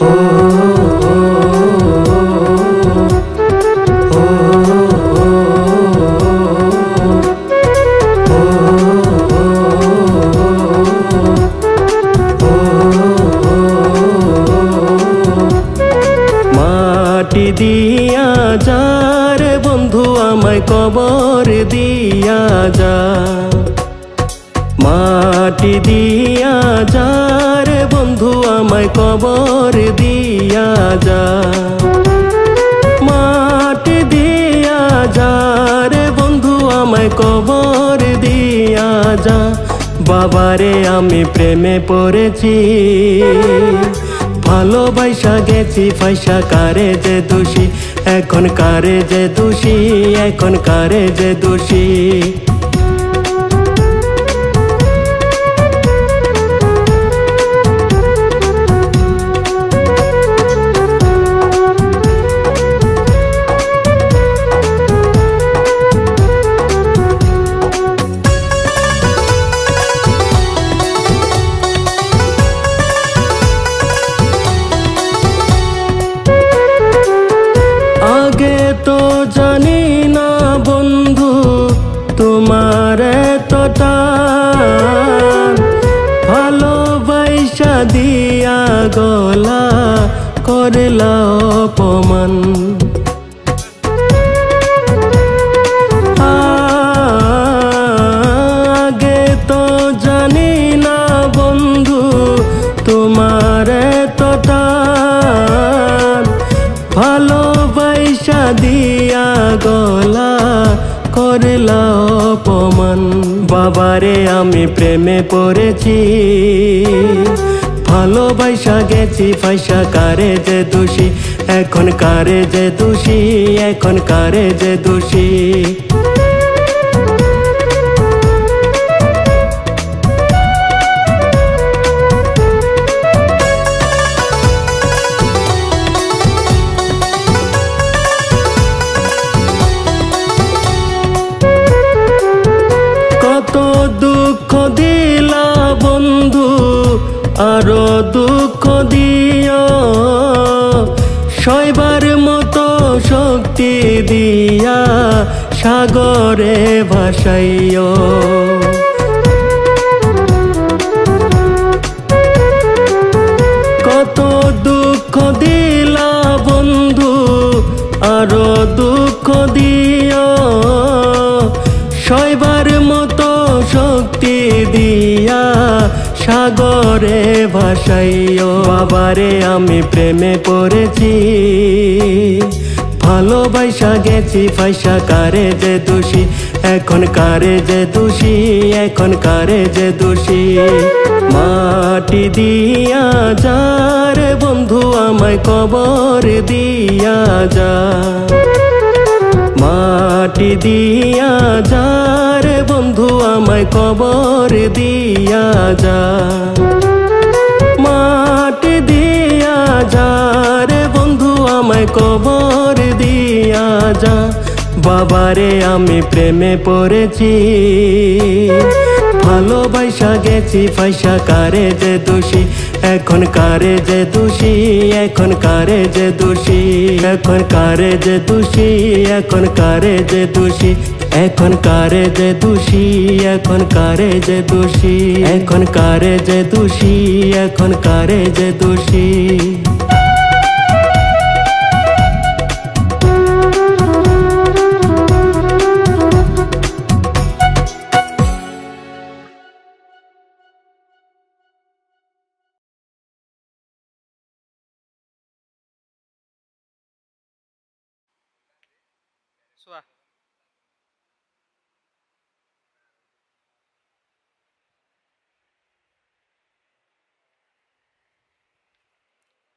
মাটি দিয়া যা রে বন্ধু আমায় কবর দিয়া যা, মাটি দিয়া যা রে বন্ধু আমায় কবর দিয়া যা, মাটি দিয়া যা রে বন্ধু আমায় কবর দিয়া যা। বাবারে আমি প্রেমে পড়েছি, ভালোবাসা গেছি ফাইসা, কারে যে দোষী এখন, কারে যে দোষী এখন, কারে যে দোষী। আগে তো জানি না বন্ধু তোমার এতটা, ভালোবাসা দিয়া গলা করলা অপমান। আগে তো জানি না বন্ধু তোমার এতটা, ভালোবাসা দিয়া গলা করলা অপমান। বাবারে আমি প্রেমে পড়েছি, ভালোবাসা গেছি ফাইসা, কারে যে দোষী এখন, কারে যে দোষী এখন, কারে যে দোষী। কত দুঃখ দিলা বন্ধু আরো দুঃখ দিও, সইবার মতো শক্তি দিয়া সাগরে ভাসাইও। কত দুঃখ দিলা বন্ধু আরো দুঃখ দিও, সইবার মতো শক্তি দিয়া সাগরে ভাসাইও। বাবারে আমি প্রেমে পড়েছি, ভালোবাসা গেছি ফাইসা, কারে যে দোষী এখন, কারে যে দোষী এখন, কারে যে দোষী। মাটি দিয়া যা রে বন্ধু আমায় কবর দিয়া যা, মাটি দিয়া যা রে বন্ধু আমায় কবর দিয়া যা, মাটি দিয়া যা রে বন্ধু আমায় কবর দিয়া যা। বাবারে আমি প্রেমে পড়েছি, ভালোবাসা গেছি ফাইসা, কারে যে দোষী এখন, কারে যে দোষী এখন, কারে যে দোষী এখন, কারে যে দোষী এখন, কারে যে দোষী এখন, কারে যে দোষী এখন, কারে যে দোষী এখন, কারে যে দোষী এখন, কারে যে দোষী। Suah.